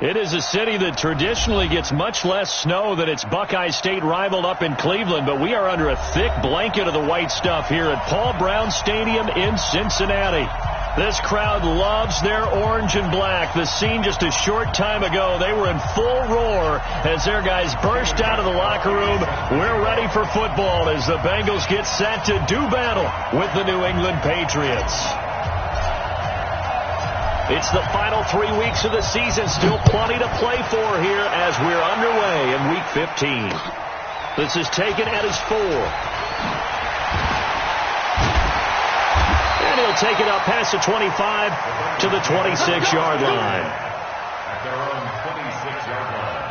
It is a city that traditionally gets much less snow than its Buckeye State rival up in Cleveland, but we are under a thick blanket of the white stuff here at Paul Brown Stadium in Cincinnati. This crowd loves their orange and black. The scene just a short time ago, they were in full roar as their guys burst out of the locker room. We're ready for football as the Bengals get set to do battle with the New England Patriots. It's the final 3 weeks of the season. Still plenty to play for here as we're underway in Week 15. This is taken at his 4. And he'll take it up past the 25 to the 26-yard line. At their own 26-yard line.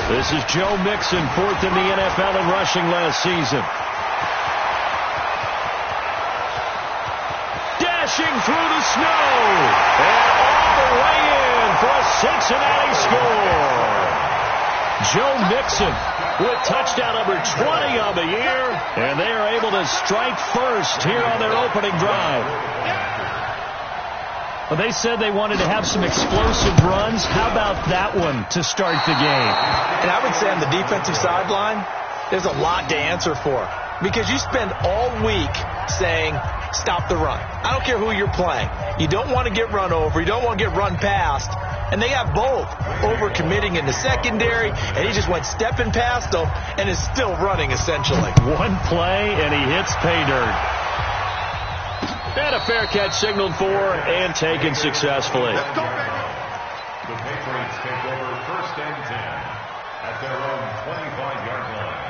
This is Joe Mixon, 4th in the NFL in rushing last season. Dashing through the snow. And all the way in for a Cincinnati score. Joe Mixon with touchdown number 20 on the year. And they are able to strike first here on their opening drive. Well, they said they wanted to have some explosive runs. How about that one to start the game? And I would say on the defensive sideline, there's a lot to answer for. Because you spend all week saying, stop the run. I don't care who you're playing. You don't want to get run over. You don't want to get run past. And they have both. Overcommitting in the secondary, and he just went stepping past them and is still running, essentially. One play, and he hits pay dirt. And a fair catch signaled for and taken successfully. The Patriots take over 1st and 10 at their own 25-yard line.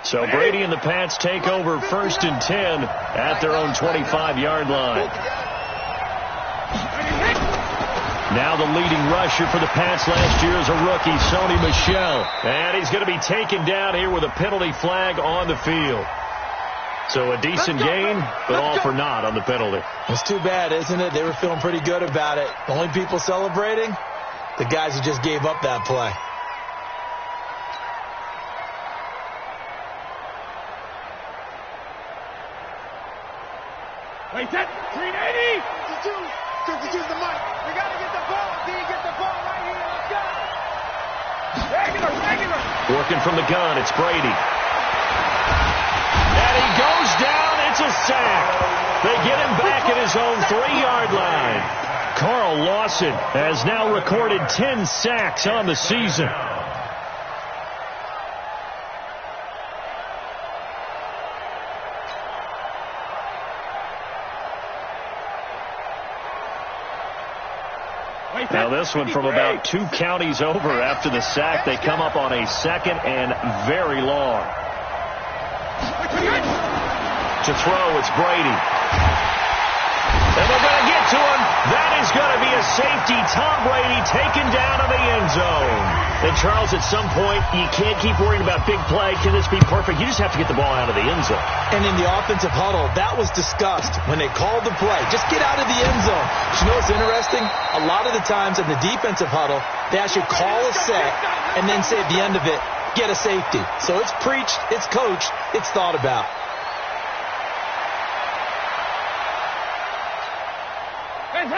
So Brady and the Pats take over 1st and 10 at their own 25-yard line. Now the leading rusher for the Pats last year is a rookie, Sony Michel. And he's going to be taken down here with a penalty flag on the field. So a decent gain, but all for naught on the penalty. It's too bad, isn't it? They were feeling pretty good about it. The only people celebrating, the guys who just gave up that play. Wait, that 380! 52's the mic. We got to get the ball. D, get the ball right here. Let's go. Regular. Working from the gun, it's Brady. And he goes down. It's a sack. They get him back at his own 3-yard line. Carl Lawson has now recorded 10 sacks on the season. Now this one from about 2 counties over after the sack. They come up on a 2nd and very long. To throw, it's Brady. And they're going to get to him. That is going to be a safety. Tom Brady taken down in the end zone. And Charles, at some point, you can't keep worrying about big play. Can this be perfect? You just have to get the ball out of the end zone. And in the offensive huddle, that was discussed when they called the play. Just get out of the end zone. But you know what's interesting? A lot of the times in the defensive huddle, they actually call a set and then say at the end of it, get a safety. So it's preached, it's coached, it's thought about.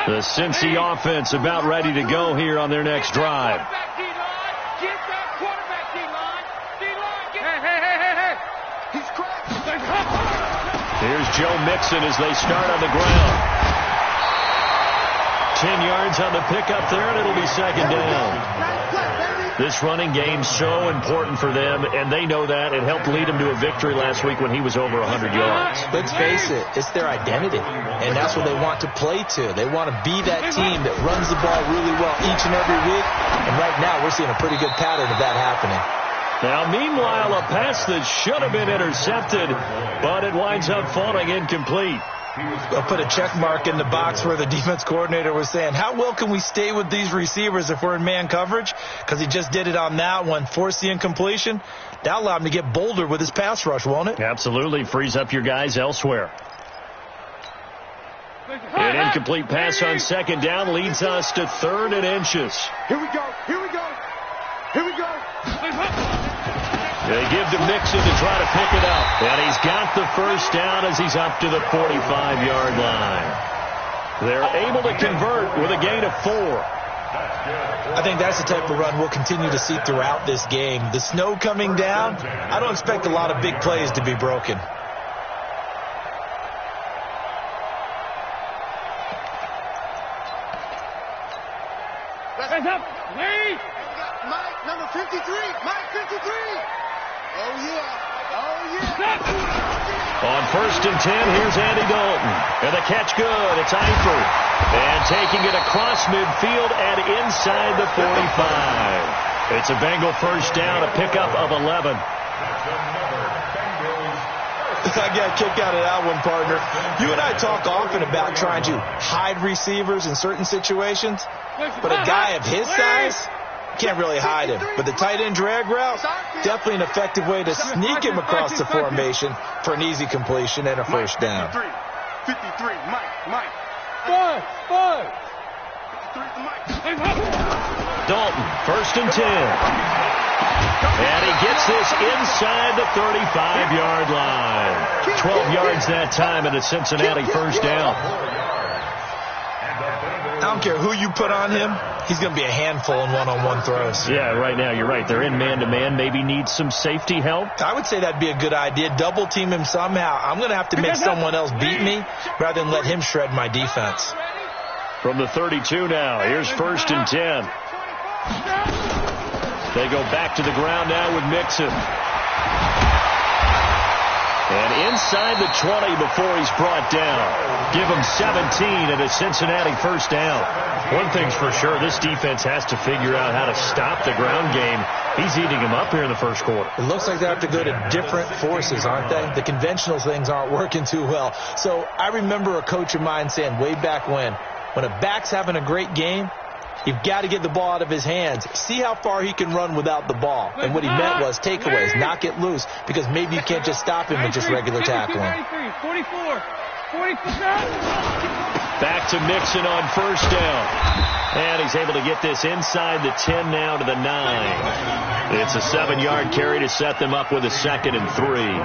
The Cincy offense about ready to go here on their next drive. Here's Joe Mixon as they start on the ground. 10 yards on the pickup there, and it'll be 2nd down. This running game's so important for them, and they know that. It helped lead them to a victory last week when he was over 100 yards. Let's face it, it's their identity, and that's what they want to play to. They want to be that team that runs the ball really well each and every week, and right now we're seeing a pretty good pattern of that happening. Now, meanwhile, a pass that should have been intercepted, but it winds up falling incomplete. They'll put a check mark in the box where the defense coordinator was saying, how well can we stay with these receivers if we're in man coverage? Because he just did it on that one, forced the incompletion. That'll allow him to get bolder with his pass rush, won't it? Absolutely. Frees up your guys elsewhere. An incomplete pass on second down leads us to 3rd and inches. Here we go. Here we go. Here we go. They give to Mixon to try to pick it up. And he's got the first down as he's up to the 45-yard line. They're able to convert with a gain of 4. I think that's the type of run we'll continue to see throughout this game. The snow coming down, I don't expect a lot of big plays to be broken. Hands up. Wait. Mike, number 53. Mike, 53. Oh, yeah. Oh, yeah. On 1st and 10, here's Andy Dalton. And the catch good. It's Eifert. And taking it across midfield and inside the 45. It's a Bengal first down, a pickup of 11. I got a kick out of that one, partner. You and I talk often about trying to hide receivers in certain situations, but a guy of his size can't really hide him. But the tight end drag route, definitely an effective way to sneak him across the formation for an easy completion and a first down. 53, Mike. Five. 53 to Mike. Dalton, 1st and 10. And he gets this inside the 35-yard line. 12 yards that time and a Cincinnati first down. I don't care who you put on him, he's going to be a handful in one-on-one throws. Yeah, right now you're right. They're in man-to-man. Maybe need some safety help. I would say that'd be a good idea. Double team him somehow. I'm going to have to make someone else beat me rather than let him shred my defense. From the 32 now, here's 1st and 10. They go back to the ground now with Mixon. And inside the 20 before he's brought down. Give him 17 and a Cincinnati first down. One thing's for sure, this defense has to figure out how to stop the ground game. He's eating him up here in the first quarter. It looks like they have to go to different forces, aren't they? The conventional things aren't working too well. So I remember a coach of mine saying way back when a back's having a great game, you've got to get the ball out of his hands. See how far he can run without the ball. And what he meant was takeaways, knock it loose, because maybe you can't just stop him with just regular tackling. 44. Back to Mixon on first down. And he's able to get this inside the 10 now to the 9. It's a 7-yard carry to set them up with a 2nd and 3.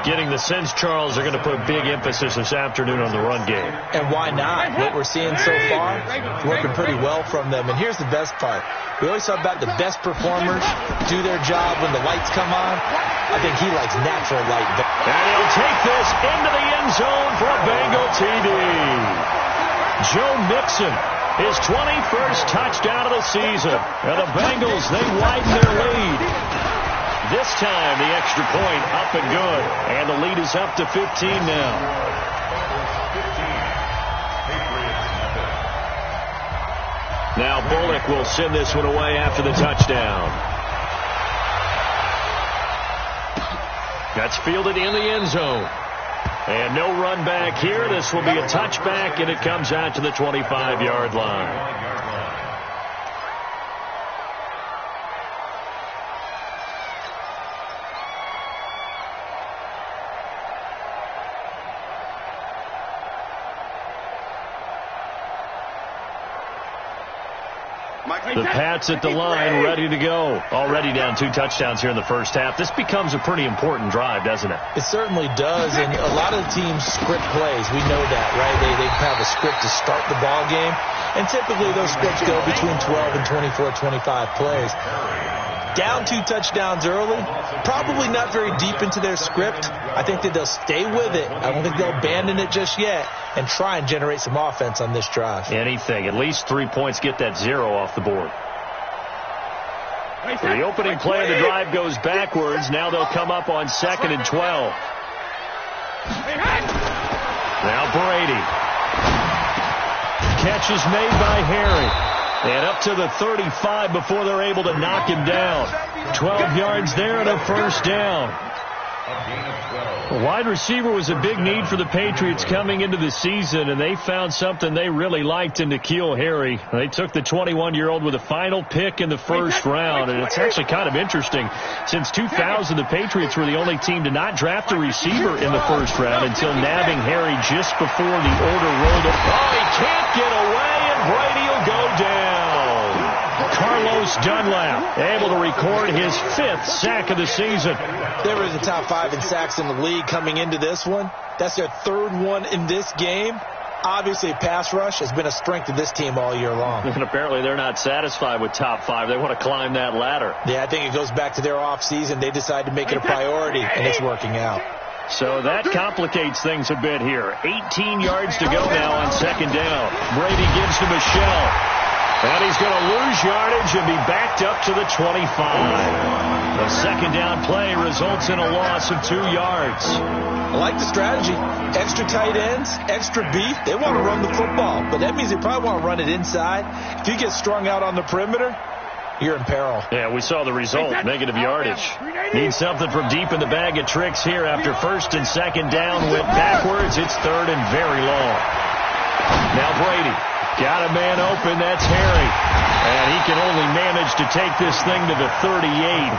Getting the sense, Charles, they're going to put big emphasis this afternoon on the run game. And why not? What we're seeing so far is working pretty well from them. And here's the best part. We always talk about the best performers do their job when the lights come on. I think he likes natural light. And he'll take this into the end zone for a Bengal TD. Joe Mixon, his 21st touchdown of the season. And the Bengals, they widen their lead. This time, the extra point up and good. And the lead is up to 15 now. Now Bullock will send this one away after the touchdown. That's fielded in the end zone. And no run back here. This will be a touchback, and it comes out to the 25-yard line. The Pats at the line, ready to go. Already down 2 touchdowns here in the first half. This becomes a pretty important drive, doesn't it? It certainly does, and a lot of teams script plays. We know that, right? They have a script to start the ball game, and typically those scripts go between 12 and 24, 25 plays. Down 2 touchdowns early, probably not very deep into their script. I think that they'll stay with it. I don't think they'll abandon it just yet and try and generate some offense on this drive. Anything. At least 3 points, get that 0 off the board. The opening play of the drive goes backwards. Now they'll come up on 2nd and 12. Now Brady. Catch is made by Harry. And up to the 35 before they're able to knock him down. 12 yards there and a first down. A gain of 12. A wide receiver was a big need for the Patriots coming into the season, and they found something they really liked in N'Keal Harry. They took the 21-year-old with a final pick in the first round, and it's actually kind of interesting. Since 2000, the Patriots were the only team to not draft a receiver in the first round until nabbing Harry just before the order rolled up. Oh, he can't get away, and Brady will go down. Carlos Dunlap able to record his 5th sack of the season. They were in the top 5 in sacks in the league coming into this one. That's their 3rd one in this game. Obviously, pass rush has been a strength of this team all year long. And apparently they're not satisfied with top 5. They want to climb that ladder. Yeah, I think it goes back to their offseason. They decided to make it a priority, and it's working out. So that complicates things a bit here. 18 yards to go now on 2nd down. Brady gives to Michel. And he's going to lose yardage and be backed up to the 25. The 2nd down play results in a loss of 2 yards. I like the strategy. Extra tight ends, extra beef. They want to run the football, but that means they probably want to run it inside. If you get strung out on the perimeter, you're in peril. Yeah, we saw the result, negative yardage. Need something from deep in the bag of tricks here after 1st and 2nd down went backwards. It's 3rd and very long. Now Brady. Got a man open, that's Harry. And he can only manage to take this thing to the 38,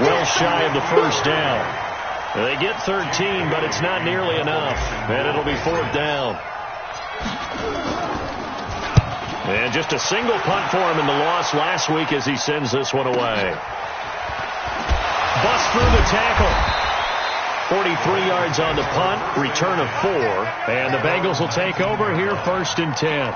well shy of the 1st down. They get 13, but it's not nearly enough. And it'll be 4th down. And just a single punt for him in the loss last week as he sends this one away. Bust through the tackle. 43 yards on the punt, return of 4. And the Bengals will take over here 1st and 10.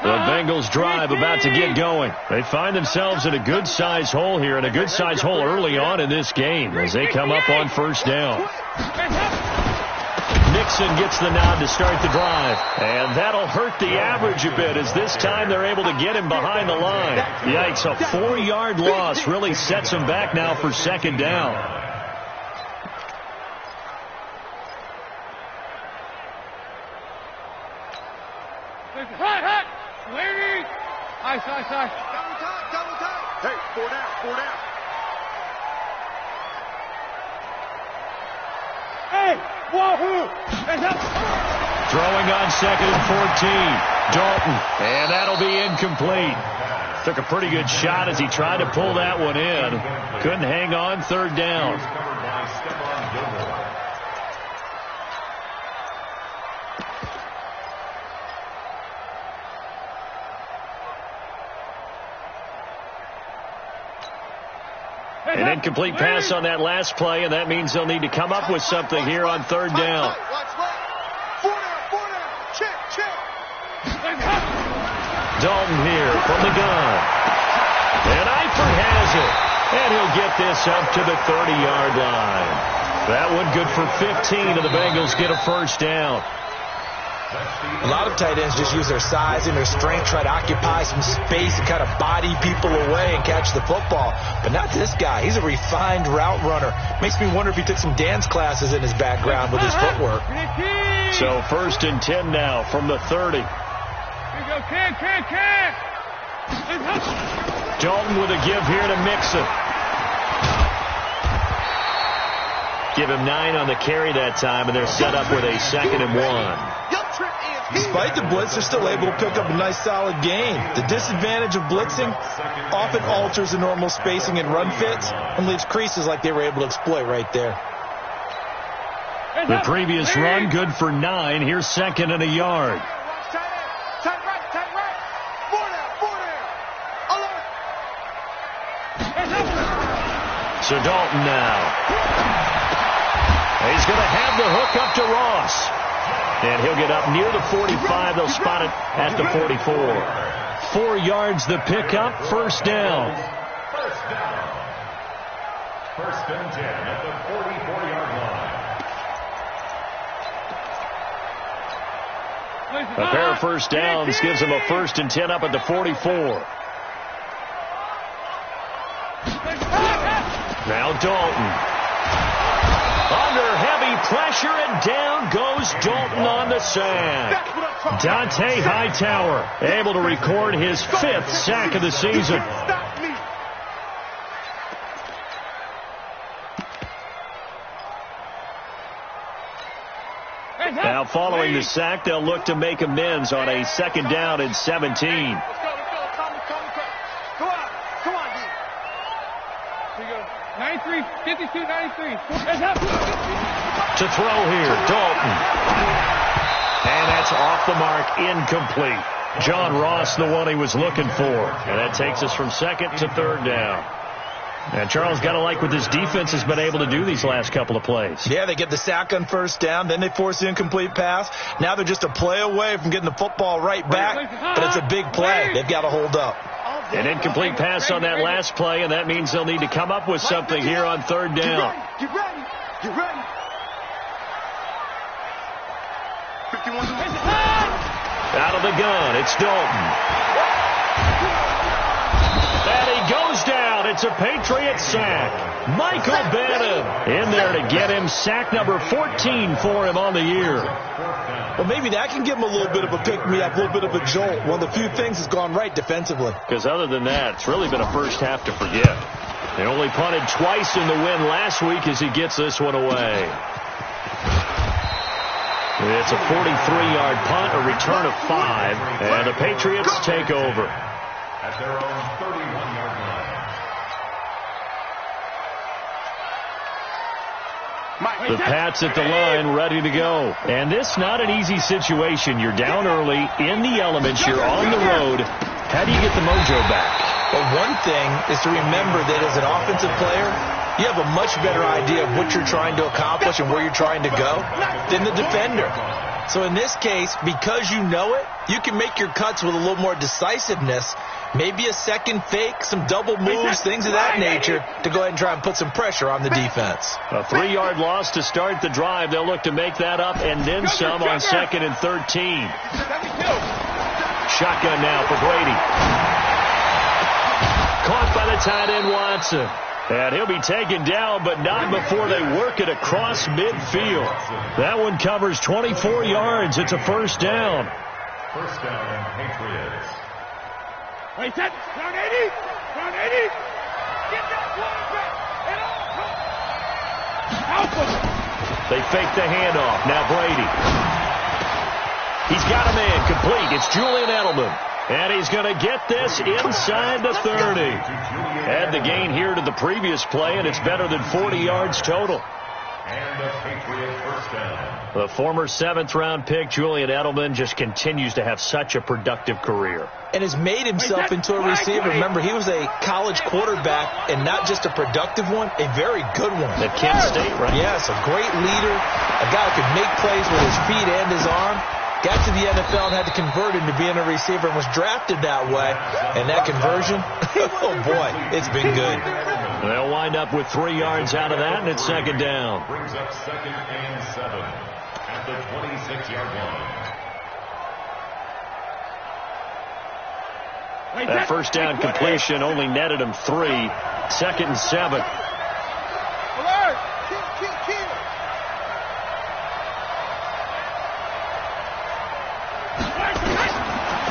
The Bengals drive about to get going. They find themselves in a good-sized hole here, and a good-sized hole early on in this game as they come up on 1st down. Nixon gets the nod to start the drive, and that'll hurt the average a bit as this time they're able to get him behind the line. Yikes, a 4-yard loss really sets him back now for 2nd down. Double time. Hey, 4 down. Hey, wahoo! Throwing on 2nd and 14. Dalton, and that'll be incomplete. Took a pretty good shot as he tried to pull that one in. Couldn't hang on 3rd down. An incomplete pass on that last play, and that means they'll need to come up with something here on 3rd down. 4 down. Check. Dalton here from the gun. And Eifert has it. And he'll get this up to the 30-yard line. That one good for 15, and the Bengals get a 1st down. A lot of tight ends just use their size and their strength, try to occupy some space and kind of body people away and catch the football. But not this guy. He's a refined route runner. Makes me wonder if he took some dance classes in his background with his footwork. So 1st and 10 now from the 30. Dalton with a give here to Mixon. Give him 9 on the carry that time, and they're set up with a 2nd and 1. Despite the blitz, they're still able to pick up a nice solid gain. The disadvantage of blitzing often alters the normal spacing and run fits and leaves creases like they were able to exploit right there. The previous run good for 9. Here's 2nd and a yard. Tight right. 4 down. So Dalton now. He's going to have the hook up to Ross. And he'll get up near the 45. They'll spot it at the 44. 4 yards the pickup. 1st down. 1st and 10 at the 44-yard line. A pair of 1st downs gives them a 1st and 10 up at the 44. Now Dalton. Under heavy pressure, and down goes Dalton on the sack. Dante Hightower able to record his 5th sack of the season. Now following the sack, they'll look to make amends on a 2nd down and 17. Come on, D. Here you go. 93, 52, 93. To throw here, Dalton. And that's off the mark, incomplete. John Ross, the one he was looking for. And that takes us from 2nd to 3rd down. And Charles, got to like what this defense has been able to do these last couple of plays. Yeah, they get the sack on 1st down, then they force the incomplete pass. Now they're just a play away from getting the football right back, but it's a big play. They've got to hold up. An incomplete pass on that last play, and that means they'll need to come up with something here on 3rd down. Get ready. Get ready. 51. Out of the gun, it's Dalton. And he goes down. It's a Patriot sack. Michael Bannon in there to get him sack number 14 for him on the year. Well, maybe that can give him a little bit of a pick-me-up, a little bit of a jolt. One of the few things that's gone right defensively. Because other than that, it's really been a first half to forget. They only punted twice in the win last week as he gets this one away. It's a 43-yard punt, a return of 5, and the Patriots take over. At their own 31-yard line. The Pats at the line, ready to go. And this not an easy situation. You're down early, in the elements, you're on the road. How do you get the mojo back? Well, one thing is to remember that as an offensive player, you have a much better idea of what you're trying to accomplish and where you're trying to go than the defender. So in this case, because you know it, you can make your cuts with a little more decisiveness. Maybe a second fake, some double moves, things of that nature to go ahead and try and put some pressure on the defense. A 3-yard loss to start the drive. They'll look to make that up and then some on 2nd and 13. Shotgun now for Brady. Caught by the tight end Watson. And he'll be taken down, but not before they work it across midfield. That one covers 24 yards. It's a 1st down. 1st down, Patriots. Wait, set. Down 80. Down 80. Get that quarterback. Help him. They fake the handoff. Now Brady. He's got a man complete. It's Julian Edelman. And he's going to get this inside the 30. Add the gain here to the previous play, and it's better than 40 yards total. And a Patriot 1st down. The former 7th-round pick, Julian Edelman, just continues to have such a productive career. And has made himself into a receiver. Remember, he was a college quarterback, and not just a productive one, a very good one. At Kent State, right? Yes, a great leader, a guy who could make plays with his feet and his arm. Got to the NFL and had to convert into being a receiver and was drafted that way. And that conversion, oh boy, it's been good. They'll wind up with 3 yards out of that, and it's 2nd down. Brings up 2nd and 7 at the 26-yard line. That 1st down completion only netted him 3. 2nd and 7. Alert. Kill.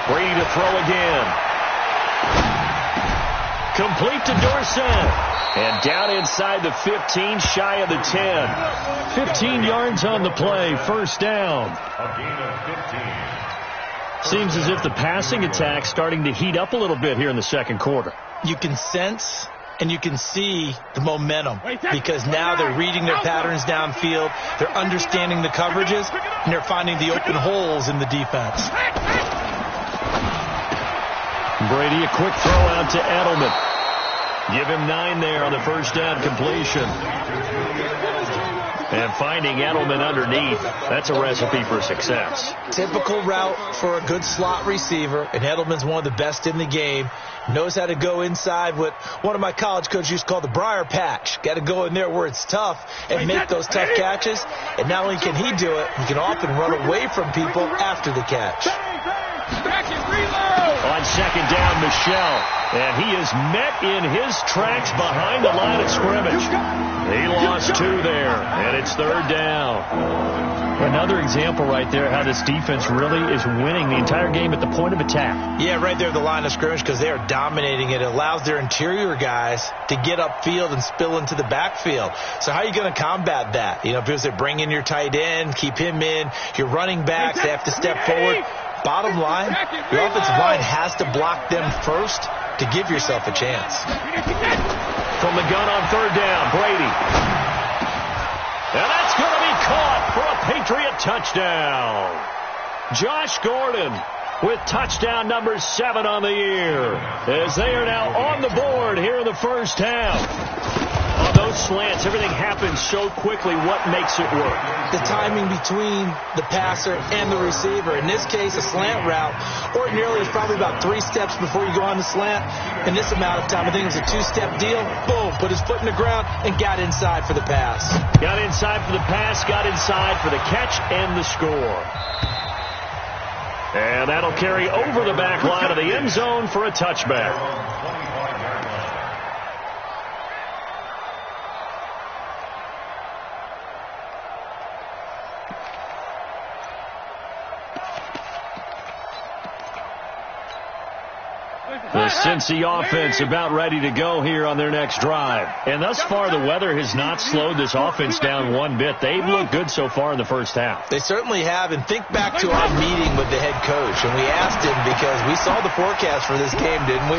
Brady to throw again. Complete to Dorsett. And down inside the 15, shy of the 10. 15 yards on the play, 1st down. A gain of 15. Seems as if the passing attack's starting to heat up a little bit here in the 2nd quarter. You can sense and you can see the momentum because now they're reading their patterns downfield, they're understanding the coverages, and they're finding the open holes in the defense. Brady, a quick throw out to Edelman. Give him 9 there on the 1st down completion. And finding Edelman underneath, that's a recipe for success. Typical route for a good slot receiver, and Edelman's one of the best in the game. Knows how to go inside what one of my college coaches used to call the briar patch. Got to go in there where it's tough and make those tough catches. And not only can he do it, he can often run away from people after the catch. Oh, On second down, Michel. And he is met in his tracks behind the line of scrimmage. He lost 2 there, and it's third down. Another example right there how this defense really is winning the entire game at the point of attack. Yeah, right there at the line of scrimmage because they are dominating it. It allows their interior guys to get upfield and spill into the backfield. So how are you going to combat that? You know, because they bring in your tight end, keep him in. Your running backs, they have to step forward. Bottom line, your offensive line has to block them first to give yourself a chance. From the gun on third down, Brady. And that's going to be caught for a Patriot touchdown. Josh Gordon with touchdown number 7 on the year, as they are now on the board here in the first half. On those slants, everything happens so quickly. What makes it work? The timing between the passer and the receiver. In this case, a slant route ordinarily is probably about 3 steps before you go on the slant. In this amount of time, I think it was a 2-step deal. Boom, put his foot in the ground and got inside for the pass. Got inside for the pass, got inside for the catch and the score. And that'll carry over the back line of the end zone for a touchback. The Cincy offense about ready to go here on their next drive. And thus far, the weather has not slowed this offense down one bit. They've looked good so far in the first half. They certainly have. And think back to our meeting with the head coach. And we asked him because we saw the forecast for this game, didn't we?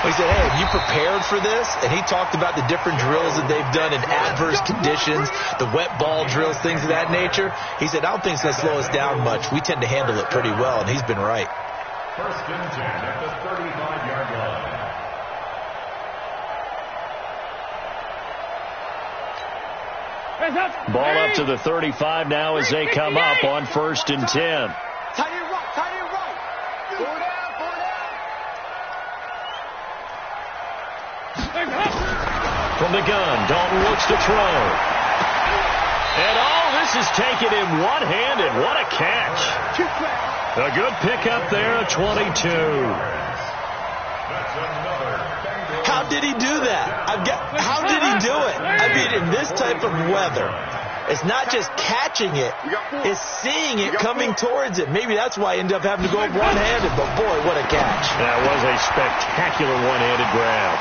We said, hey, have you prepared for this? And he talked about the different drills that they've done in adverse conditions, the wet ball drills, things of that nature. He said, I don't think it's going to slow us down much. We tend to handle it pretty well, and he's been right. First and 10 at the 35-yard line. Ball up to the 35 now as they come up on first and 10. Tight end right. Four down. From the gun, Dalton looks to throw. And this is taken in one-handed. What a catch. A good pickup there at 22. How did he do that? How did he do it? I mean, in this type of weather, it's not just catching it, it's seeing it coming towards it. Maybe that's why I ended up having to go one-handed, but boy, what a catch. That was a spectacular one-handed grab.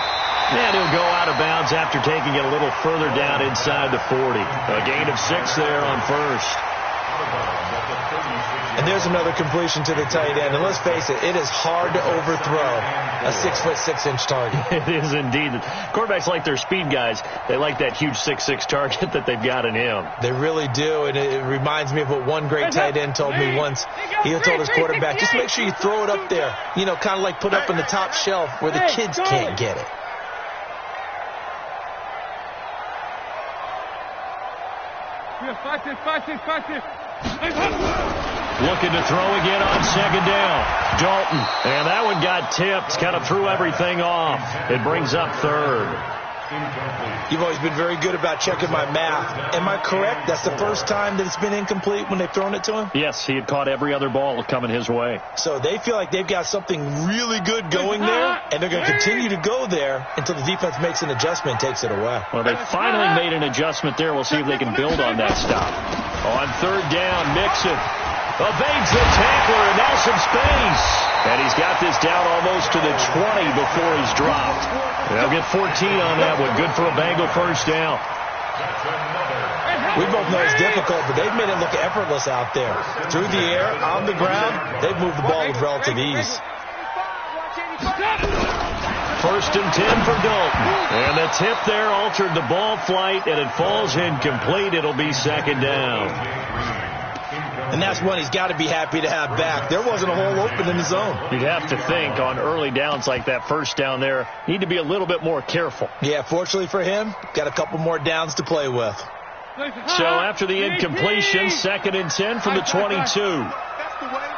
And he'll go out of bounds after taking it a little further down inside the 40. A gain of 6 there on first. And there's another completion to the tight end. And let's face it, it is hard to overthrow a 6'6" target. It is indeed. Quarterbacks like their speed guys. They like that huge 6'6" target that they've got in him. They really do. And it reminds me of what one great tight end told me once. He told his quarterback, just make sure you throw it up there. You know, kind of like put up on the top shelf where the kids can't get it. Looking to throw again on second down. Dalton. And that one got tipped. Kind of threw everything off. It brings up third. You've always been very good about checking my math. Am I correct? That's the first time that it's been incomplete when they've thrown it to him? Yes, he had caught every other ball coming his way. So they feel like they've got something really good going there, and they're going to continue to go there until the defense makes an adjustment and takes it away. Well, they finally made an adjustment there. We'll see if they can build on that stop. On third down, Mixon evades the tackler, and now some space. And he's got this down almost to the 20 before he's dropped. They'll get 14 on that one. Good for a Bengal first down. We both know it's difficult, but they've made it look effortless out there. Through the air, on the ground, they've moved the ball with relative ease. First and 10 for Dalton. And the tip there altered the ball flight, and it falls incomplete. It'll be second down. And that's one he's got to be happy to have back. There wasn't a hole open in the zone. You'd have to think on early downs like that first down there, need to be a little bit more careful. Yeah, fortunately for him, got a couple more downs to play with. So after the incompletion, second and 10 from the 22. That's the way.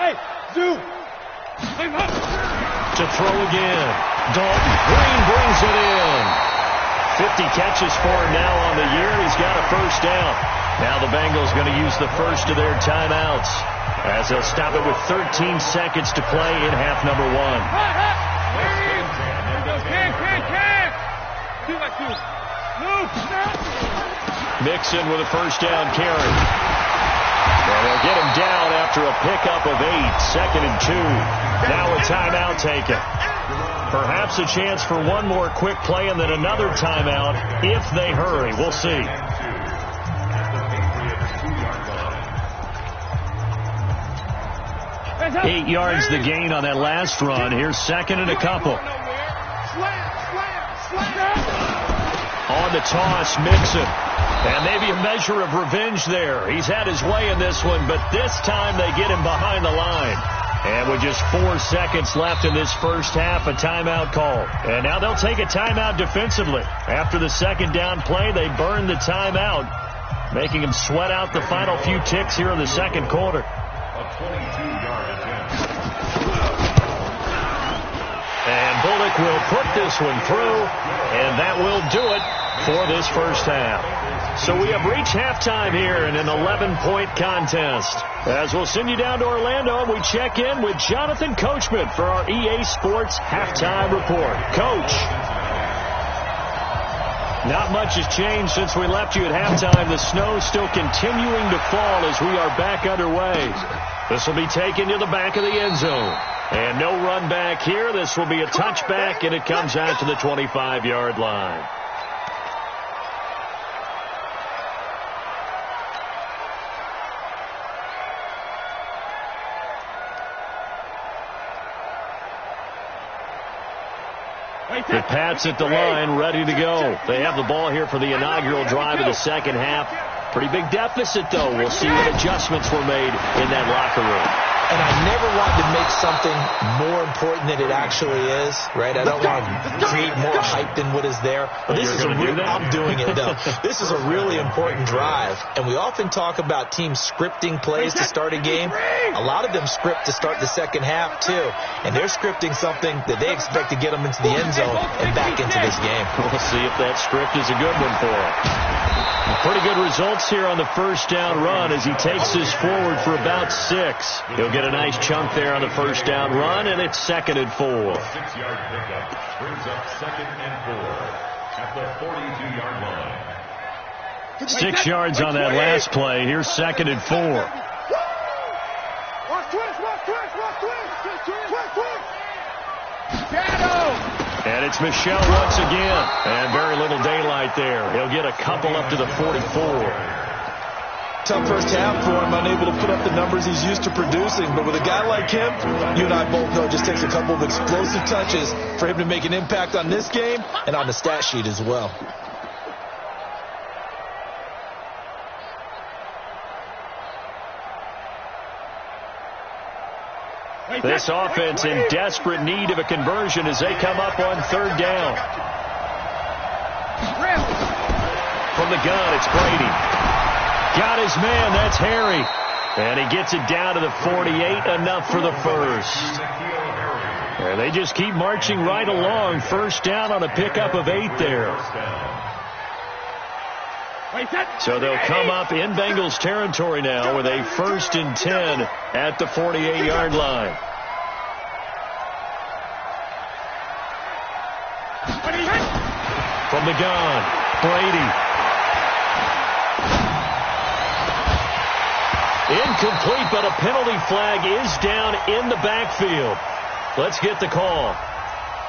Hey, Zoo. To throw again. Dalton Green brings it in. 50 catches for him now on the year. He's got a first down. Now the Bengals going to use the first of their timeouts as they'll stop it with 13 seconds to play in half number 1. Mixon with a first down carry. And they'll get him down after a pickup of 8, 2nd and 2. Now a timeout taken. Perhaps a chance for one more quick play and then another timeout if they hurry. We'll see. Eight yards the gain on that last run. Here's 2nd and a couple. On the toss, Mixon. And maybe a measure of revenge there. He's had his way in this one, but this time they get him behind the line. And with just 4 seconds left in this first half, a timeout call. And now they'll take a timeout defensively. After the second down play, they burn the timeout, making him sweat out the final few ticks here in the second quarter. A 22-yard attempt. And Bullock will put this one through, and that will do it for this first half. So we have reached halftime here in an 11-point contest. As we'll send you down to Orlando, and we check in with Jonathan Coachman for our EA Sports Halftime Report. Coach. Not much has changed since we left you at halftime. The snow still continuing to fall as we are back underway. This will be taken to the back of the end zone. And no run back here. This will be a touchback, and it comes out to the 25-yard line. The Pats at the line, ready to go. They have the ball here for the inaugural drive of the second half. Pretty big deficit, though. We'll see what adjustments were made in that locker room. And I never wanted to make something more important than it actually is, right? I don't want to create more hype than what is there. But this is I'm doing it, though. This is a really important drive. And we often talk about teams scripting plays to start a game. A lot of them script to start the second half, too. And they're scripting something that they expect to get them into the end zone and back into this game. We'll see if that script is a good one for them. Pretty good results here on the first down run as he takes this forward for about 6. He'll get a nice chunk there on the first down run, and it's 2nd and 4. 6-yard pickup brings up 2nd and 4 at the 42-yard line. 6 yards on that last play. Here's 2nd and 4. And it's Michel once again. And very little daylight there. He'll get a couple up to the 44. Tough first half for him, unable to put up the numbers he's used to producing. But with a guy like him, you and I both know it just takes a couple of explosive touches for him to make an impact on this game and on the stat sheet as well. This offense in desperate need of a conversion as they come up on 3rd down. From the gun, it's Brady. Got his man, that's Harry. And he gets it down to the 48, enough for the first. And they just keep marching right along. First down on a pickup of 8 there. So they'll come up in Bengals territory now with a 1st and 10 at the 48-yard line. From the gun, Brady. Incomplete, but a penalty flag is down in the backfield. Let's get the call.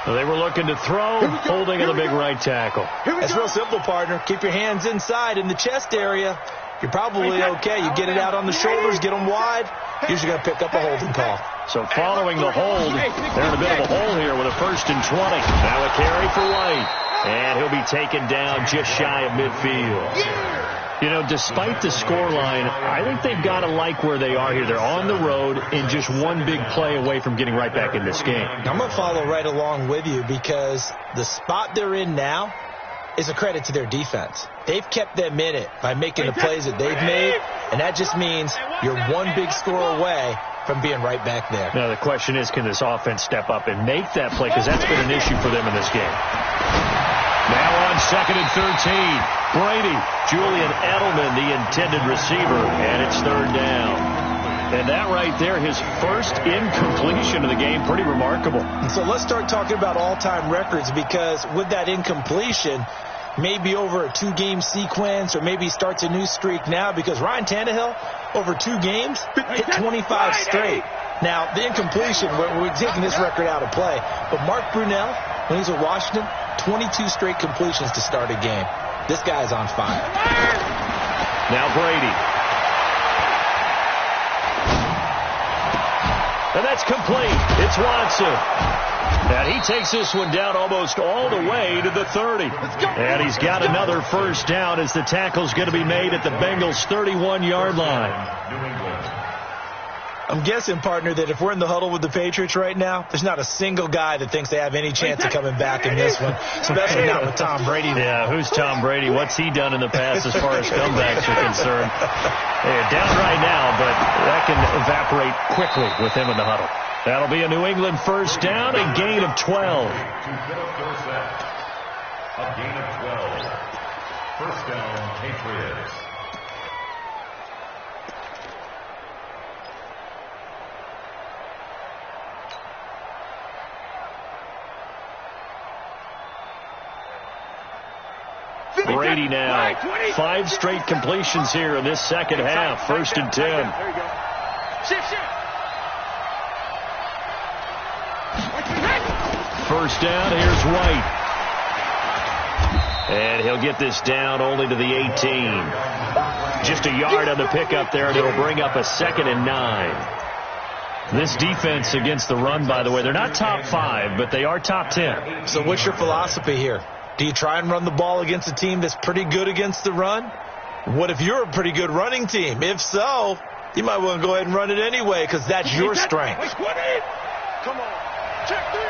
They were looking to throw, holding in the big right tackle. That's real simple, partner. Keep your hands inside in the chest area. You're probably okay. You get it out on the shoulders, get them wide. Usually going to pick up a holding call. So following the hold, they're in a bit of a hole here with a 1st and 20. Now a carry for White. And he'll be taken down just shy of midfield. You know, despite the scoreline, I think they've got to like where they are here. They're on the road and just one big play away from getting right back in this game. I'm going to follow right along with you because the spot they're in now is a credit to their defense. They've kept them in it by making the plays that they've made, and that just means you're one big score away from being right back there. Now, the question is, can this offense step up and make that play? Because that's been an issue for them in this game. Now on 2nd and 13. Brady, Julian Edelman, the intended receiver, and it's 3rd down. And that right there, his first incompletion of the game, pretty remarkable. And so let's start talking about all-time records, because with that incompletion, maybe over a 2-game sequence, or maybe starts a new streak now, because Ryan Tannehill, over 2 games, hit 25 straight. Now, the incompletion, we're taking this record out of play, but Mark Brunell, when he's with Washington, 22 straight completions to start a game. This guy's on fire. Now Brady. And that's complete. It's Watson. And he takes this one down almost all the way to the 30. And he's got another first down as the tackle's going to be made at the Bengals' 31-yard line. I'm guessing, partner, that if we're in the huddle with the Patriots right now, there's not a single guy that thinks they have any chance of coming back in this one, especially not with Tom Brady. Yeah, who's Tom Brady? What's he done in the past as far as comebacks are concerned? They're down right now, but that can evaporate quickly with him in the huddle. That'll be a New England first down and gain of 12. A gain of 12. First down, Patriots. Brady now. 5 straight completions here in this second half. 1st and 10. There you go. Shift. First down, here's White. And he'll get this down only to the 18. Just a yard on the pickup there, and it'll bring up a 2nd and 9. This defense against the run, by the way, they're not top 5, but they are top 10. So what's your philosophy here? Do you try and run the ball against a team that's pretty good against the run? What if you're a pretty good running team? If so, you might want to go ahead and run it anyway, because that's your strength. Come on. Check 3.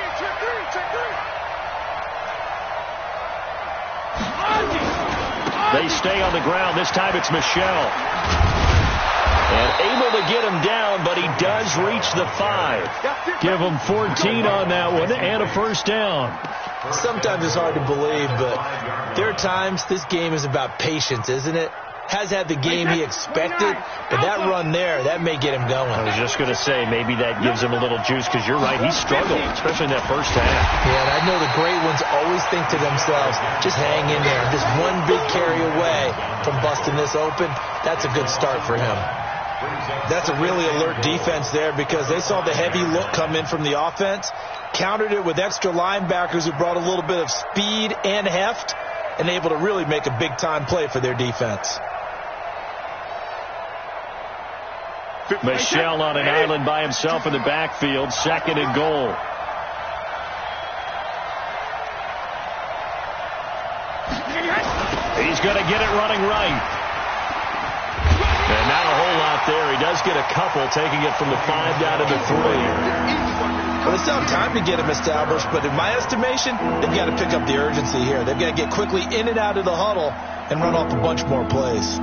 They stay on the ground. This time it's Michel. And able to get him down, but he does reach the 5. Give him 14 on that one and a first down. Sometimes it's hard to believe, but there are times this game is about patience, isn't it? Has had the game he expected, but that run there, that may get him going. I was just going to say, maybe that gives him a little juice, because you're right, he struggled, especially in that first half. Yeah, and I know the great ones always think to themselves, just hang in there. Just one big carry away from busting this open, that's a good start for him. That's a really alert defense there, because they saw the heavy look come in from the offense, countered it with extra linebackers who brought a little bit of speed and heft, and able to really make a big-time play for their defense. Michel on an island by himself in the backfield, 2nd and goal. He's going to get it running right. And not a whole lot there. He does get a couple, taking it from the 5 down to the 3. Well, they still have time to get him established, but in my estimation, they've got to pick up the urgency here. They've got to get quickly in and out of the huddle and run off a bunch more plays.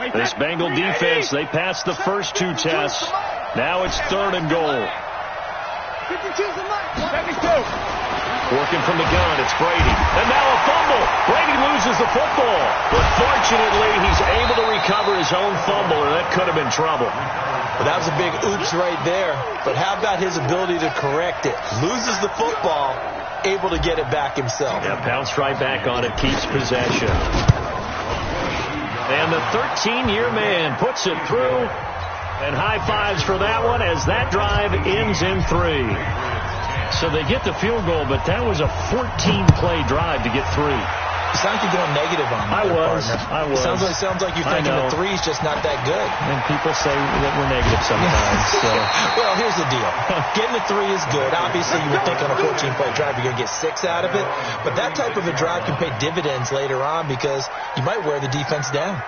This Bengal defense, they passed the first 2 tests. Now it's 3rd and goal. 52's the line. 72. Working from the gun, it's Brady. And now a fumble. Brady loses the football. But fortunately, he's able to recover his own fumble, or that could have been trouble. Well, that was a big oops right there. But how about his ability to correct it? Loses the football, able to get it back himself. Yeah, bounced right back on it, keeps possession. And the 13-year man puts it through. And high fives for that one as that drive ends in 3. So they get the field goal, but that was a 14-play drive to get 3. You sound like you're going negative on me. I was. It sounds like you're thinking the 3's just not that good. And people say that we're negative sometimes. So. Well, here's the deal. Getting the 3 is good. Obviously, you would think on a 14-play drive you're going to get 6 out of it. But that type of a drive can pay dividends later on, because you might wear the defense down.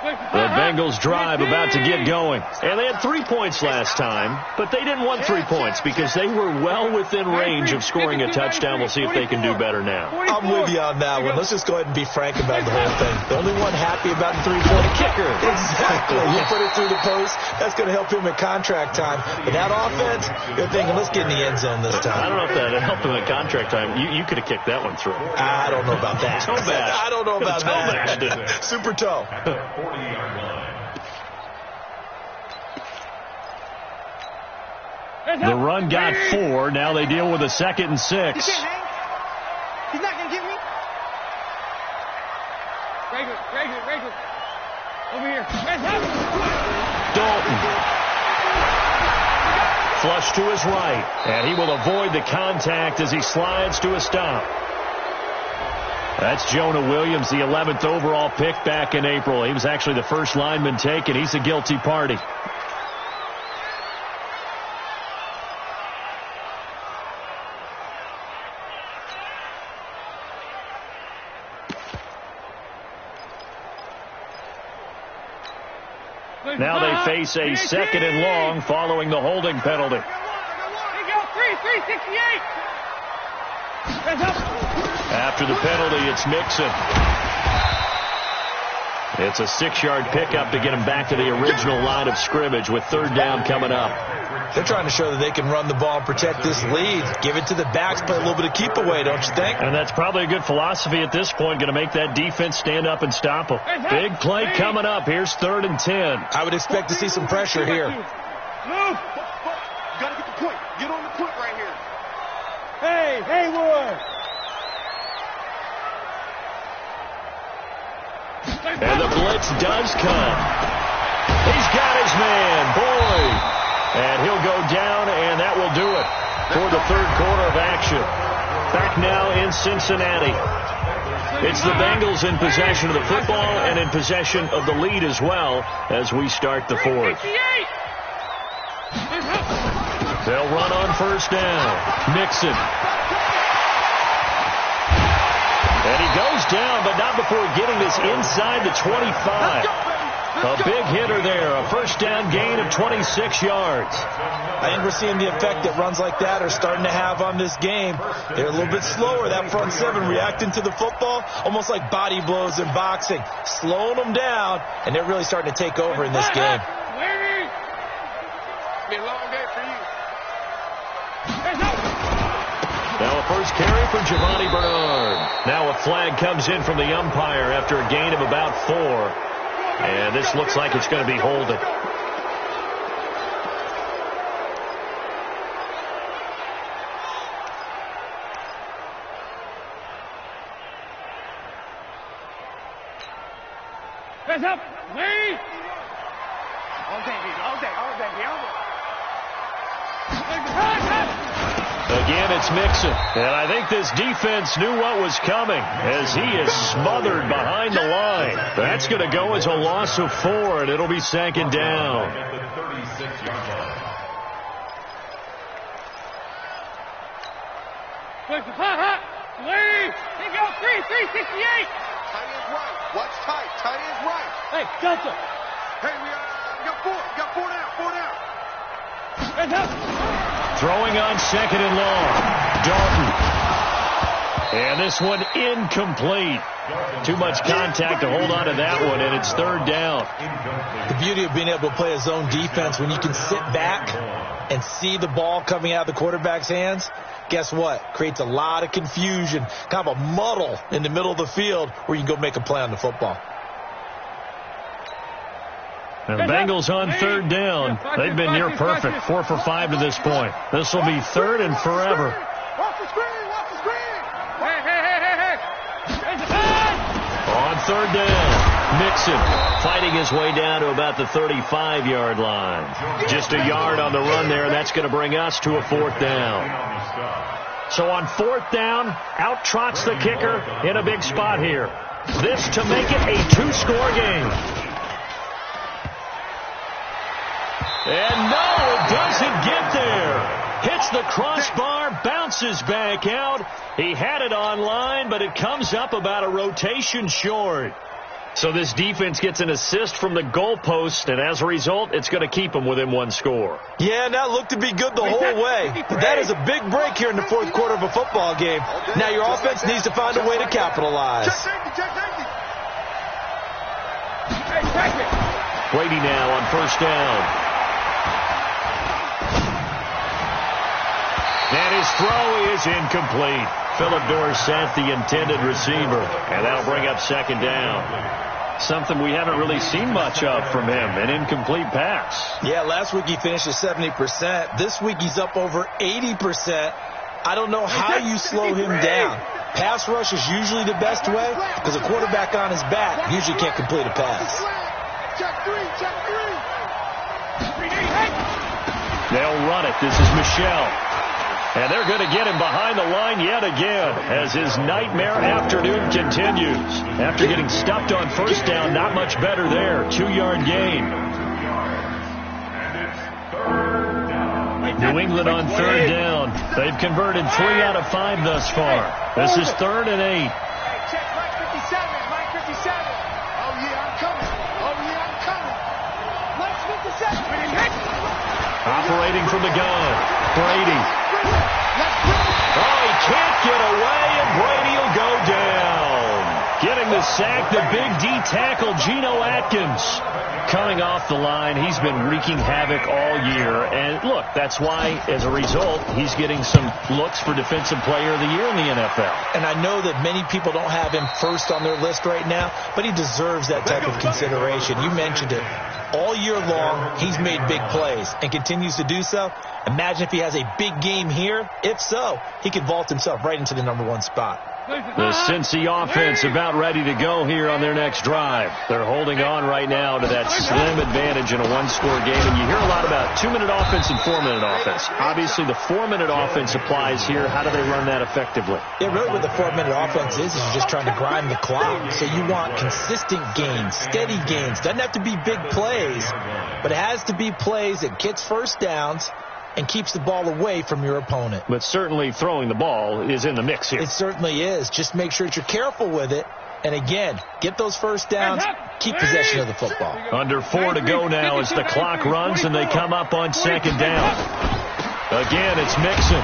The Bengals drive about to get going. And they had 3 points last time, but they didn't want 3 points because they were well within range of scoring a touchdown. We'll see if they can do better now. I'm with you on that one. Let's just go ahead and be frank about the whole thing. The only one happy about the three-point kicker. Exactly. You put it through the post. That's going to help him at contract time. But that offense, you're thinking, let's get in the end zone this time. I don't know if that helped him at contract time. You could have kicked that one through. I don't know about that. Toe bash. I don't know about that. Super toe. At the 40-yard line. The run got 4. Now they deal with a 2nd and 6. He's not going to get me. Regular. Over here. Dalton. Flush to his right. And he will avoid the contact as he slides to a stop. That's Jonah Williams, the 11th overall pick back in April. He was actually the first lineman taken. He's a guilty party. Now they face a 2nd and long following the holding penalty. After the penalty, it's Mixon. It's a 6-yard pickup to get him back to the original line of scrimmage with 3rd down coming up. They're trying to show that they can run the ball and protect this lead. Give it to the backs, play a little bit of keep away, don't you think? And that's probably a good philosophy at this point, going to make that defense stand up and stop them. Big play coming up. Here's 3rd and 10. I would expect to see some pressure here. Move. You got to get the point. Get on the point right here. Hey, Ward. And the blitz does come. He's got his man, Boyd. And he'll go down, and that will do it for the 3rd quarter of action. Back now in Cincinnati. It's the Bengals in possession of the football and in possession of the lead as well as we start the 4th. They'll run on 1st down. Mixon. And he goes down, but not before getting this inside the 25. A big hitter there, a 1st down gain of 26 yards. I think we're seeing the effect that runs like that are starting to have on this game. They're a little bit slower, that front 7, reacting to the football, almost like body blows in boxing, slowing them down, and they're really starting to take over in this game. Be a long day for you. Now a first carry for Giovanni Bernard. Now a flag comes in from the umpire after a gain of about 4. And this looks like it's going to be holding. Hands up. Lee. All day. Again, it's Mixon. And I think this defense knew what was coming as he is smothered behind the line. That's going to go as a loss of 4, and it'll be 2nd down. At the 36-yard line. Lee. He goes 368. Tight end's right. Watch tight. Tight end's right. Hey, Delta. Hey, we got 4. We got 4 down. 4 down. Hands up. Throwing on 2nd and long. Dalton. And this one incomplete. Too much contact to hold on to that one, and it's 3rd down. The beauty of being able to play a zone defense when you can sit back and see the ball coming out of the quarterback's hands, guess what? Creates a lot of confusion, kind of a muddle in the middle of the field where you can go make a play on the football. And the Bengals on 3rd down. They've been near perfect, 4 for 5 to this point. This will be 3rd and forever. Watch the screen. Watch the screen. Hey. On 3rd down, Mixon fighting his way down to about the 35-yard line. Just a yard on the run there, and that's going to bring us to a 4th down. So on 4th down, out trots the kicker in a big spot here. This to make it a 2-score game. And no, it doesn't get there. Hits the crossbar, bounces back out. He had it on line, but it comes up about a rotation short. So this defense gets an assist from the goalpost, and as a result, it's going to keep them within one score. Yeah, and that looked to be good the whole way. But that is a big break here in the fourth quarter of a football game. Now your offense needs to find a way to capitalize. Brady now on first down. And his throw is incomplete. Philip Dorsett, the intended receiver. And that'll bring up second down. Something we haven't really seen much of from him, an incomplete pass. Yeah, last week he finished at 70%. This week he's up over 80%. I don't know how you slow him down. Pass rush is usually the best way because a quarterback on his back usually can't complete a pass. They'll run it. This is Michel. And they're going to get him behind the line yet again as his nightmare afternoon continues. After getting stuffed on first down, not much better there. 2-yard gain. New England on third down. They've converted 3 out of 5 thus far. This is 3rd and 8. Check Mike 57. Mike 57. Oh, yeah, I'm coming. Oh, yeah, I'm coming. Mike 57. Operating from the gun. Brady. Oh, he can't get away, and Brady will go down. Getting the sack, the big D tackle, Geno Atkins. Coming off the line, he's been wreaking havoc all year. And look, that's why, as a result, he's getting some looks for Defensive Player of the Year in the NFL. And I know that many people don't have him first on their list right now, but he deserves that type of consideration. You mentioned it. All year long, he's made big plays and continues to do so. Imagine if he has a big game here. If so, he could vault himself right into the #1 spot. The Cincy offense about ready to go here on their next drive. They're holding on right now to that slim advantage in a one-score game. And you hear a lot about 2-minute offense and 4-minute offense. Obviously, the 4-minute offense applies here. How do they run that effectively? Yeah, really what the 4-minute offense is you're just trying to grind the clock. So you want consistent gains, steady gains. Doesn't have to be big plays, but it has to be plays that gets first downs and keeps the ball away from your opponent. But certainly throwing the ball is in the mix here. It certainly is. Just make sure that you're careful with it. And again, get those first downs, keep possession of the football. Under 4 to go now as the clock runs and they come up on second down. Again, it's Mixon.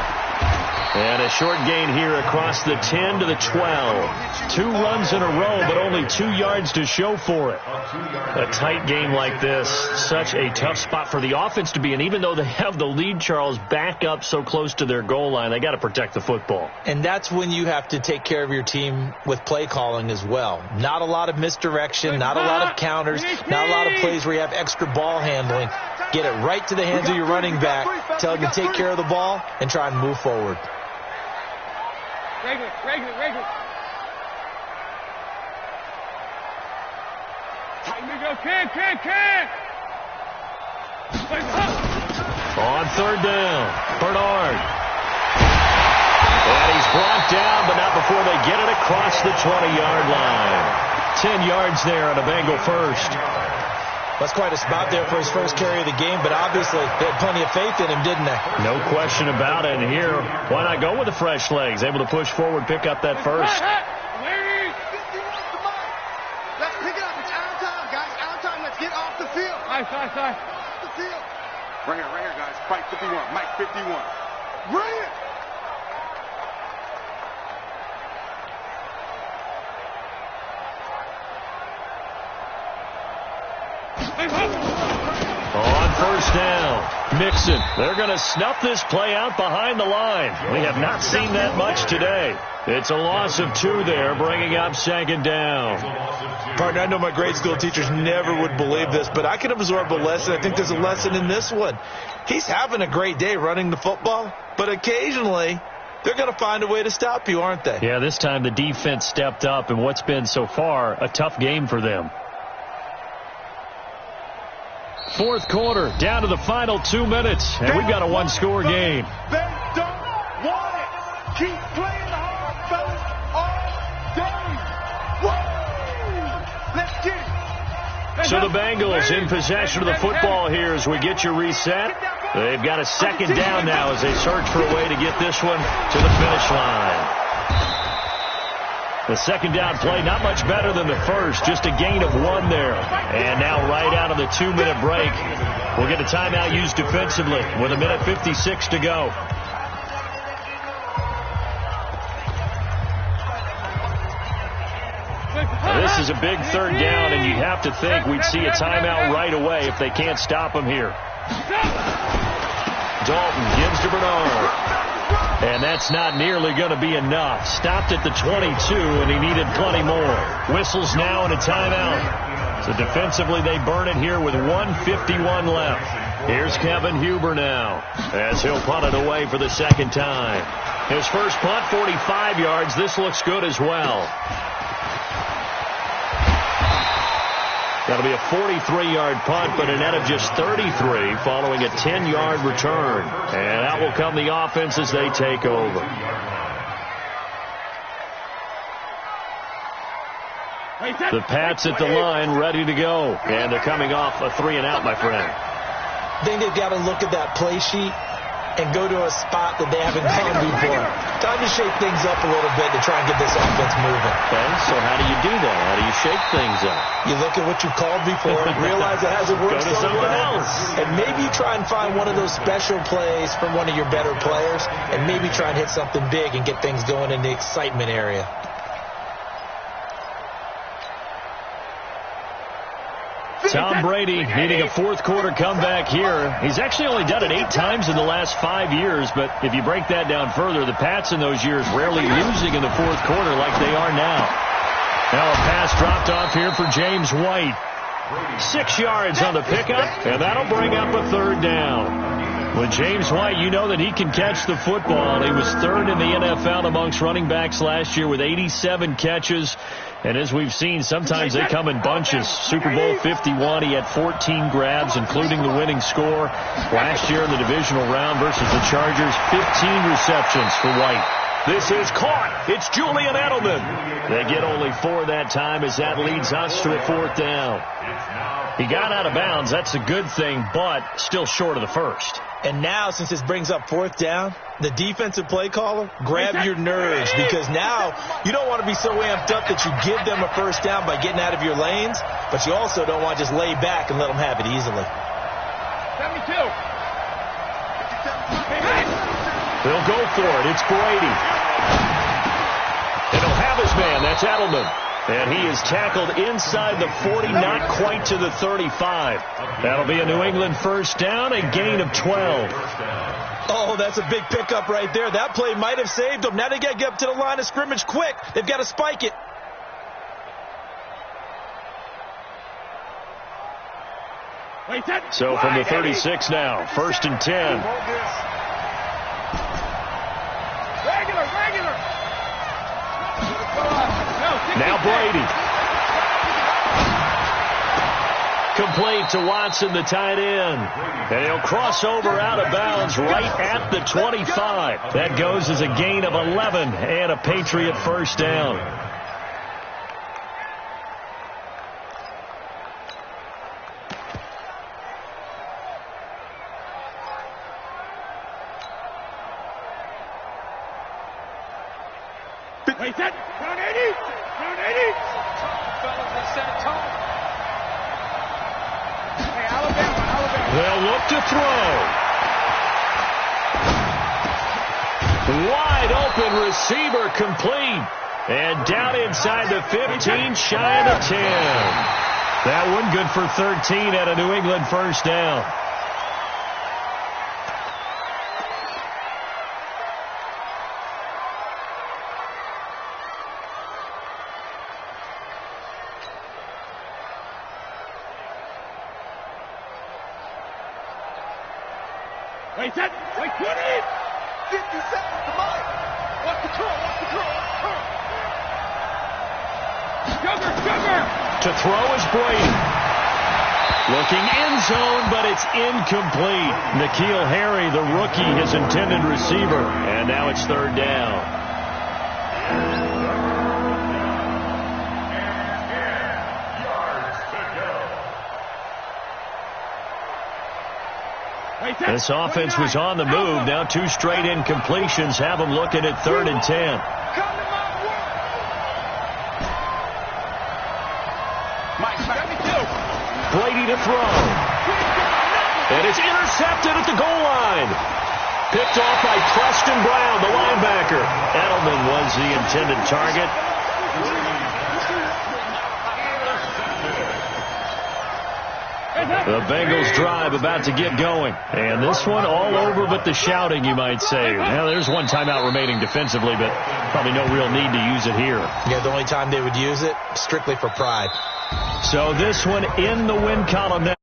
And a short gain here across the 10 to the 12. 2 runs in a row, but only 2 yards to show for it. A tight game like this, such a tough spot for the offense to be in. Even though they have the lead, Charles, back up so close to their goal line, they got to protect the football. And that's when you have to take care of your team with play calling as well. Not a lot of misdirection, not a lot of counters, not a lot of plays where you have extra ball handling. Get it right to the hands of your running back, tell him to take care of the ball, and try and move forward. Regular. Tighten to go, can. On third down, Bernard. And he's brought down, but not before they get it across the 20-yard line. 10 yards there on a Bengal first. That's quite a spot there for his first carry of the game, but obviously they had plenty of faith in him, didn't they? No question about it. And here, why not go with the fresh legs? Able to push forward, pick up that first. Let's pick it up. It's out time, guys. Out time. Let's get off the field. Nice. Off the field. Right here, guys. Mike 51. Mike 51. Bring it. On first down, Mixon. They're going to snuff this play out behind the line. We have not seen that much today. It's a loss of 2 there, bringing up second down. Partner, I know my grade school teachers never would believe this, but I can absorb a lesson. I think there's a lesson in this one. He's having a great day running the football, but occasionally they're going to find a way to stop you, aren't they? Yeah, this time the defense stepped up, and what's been so far a tough game for them. Fourth quarter, down to the final 2 minutes, and we've got a one-score game. They don't want it. Keep playing hard, fellas, all day. Woo! Let's get it. So the Bengals in possession of the football here as we get you reset. They've got a second down now as they search for a way to get this one to the finish line. The second down play, not much better than the first, just a gain of 1 there. And now right out of the 2-minute break, we'll get a timeout used defensively with 1:56 to go. Now, this is a big third down, and you'd have to think we'd see a timeout right away if they can't stop him here. Dalton gives to Bernard. And that's not nearly going to be enough. Stopped at the 22, and he needed plenty more. Whistles now and a timeout. So defensively, they burn it here with 1:51 left. Here's Kevin Huber now, as he'll punt it away for the second time. His first punt, 45 yards. This looks good as well. That'll be a 43-yard punt, but a net of just 33 following a 10-yard return. And out will come the offense as they take over. The Pats at the line, ready to go. And they're coming off a 3-and-out, my friend. I think they've got to look at that play sheet and go to a spot that they haven't gone before. Time to shake things up a little bit to try and get this offense moving. Okay, so how do you do that? How do you shake things up? You look at what you called before and realize it hasn't worked so well. And maybe try and find one of those special plays from one of your better players and maybe try and hit something big and get things going in the excitement area. Tom Brady needing a fourth-quarter comeback here. He's actually only done it 8 times in the last 5 years, but if you break that down further, the Pats in those years rarely losing in the fourth quarter like they are now. Now a pass dropped off here for James White. 6 yards on the pickup, and that'll bring up a third down. With James White, you know that he can catch the football. He was 3rd in the NFL amongst running backs last year with 87 catches. And as we've seen, sometimes they come in bunches. Super Bowl 51, he had 14 grabs, including the winning score. Last year in the divisional round versus the Chargers, 15 receptions for White. This is caught. It's Julian Edelman. They get only 4 that time as that leads us to a 4th down. He got out of bounds. That's a good thing, but still short of the first. And now, since this brings up 4th down, the defensive play caller, grab your nerves, because now you don't want to be so amped up that you give them a first down by getting out of your lanes, but you also don't want to just lay back and let them have it easily. 72. They'll go for it. It's Brady. And he'll have his man. That's Edelman. And he is tackled inside the 40, not quite to the 35. That'll be a New England first down, a gain of 12. Oh, that's a big pickup right there. That play might have saved them. Now they got to get up to the line of scrimmage quick. They've got to spike it. So from the 36 now, 1st and 10. Regular. Now Brady. Complete to Watson, the tight end. And he'll cross over out of bounds right at the 25. That goes as a gain of 11 and a Patriot first down. Wait, that. Down 80. Fellas, they set a tone. Hey, Alabama. They'll look to throw. Wide open receiver complete. And down inside the 15, shy of the 10. That one good for 13 at a New England first down. Wait, 20! 50 seconds to mine! Watch the curl! Sugar! To throw is Brady. Looking end zone, but it's incomplete. N'Keal Harry, the rookie, his intended receiver. And now it's 3rd down. This offense was on the move. Now 2 straight incompletions have them looking at 3rd and 10. Brady to throw. And it's intercepted at the goal line. Picked off by Preston Brown, the linebacker. Edelman was the intended target. The Bengals drive about to get going. And this one all over but the shouting, you might say. Now, there's one timeout remaining defensively, but probably no real need to use it here. Yeah, the only time they would use it, strictly for pride. So this one in the win column now.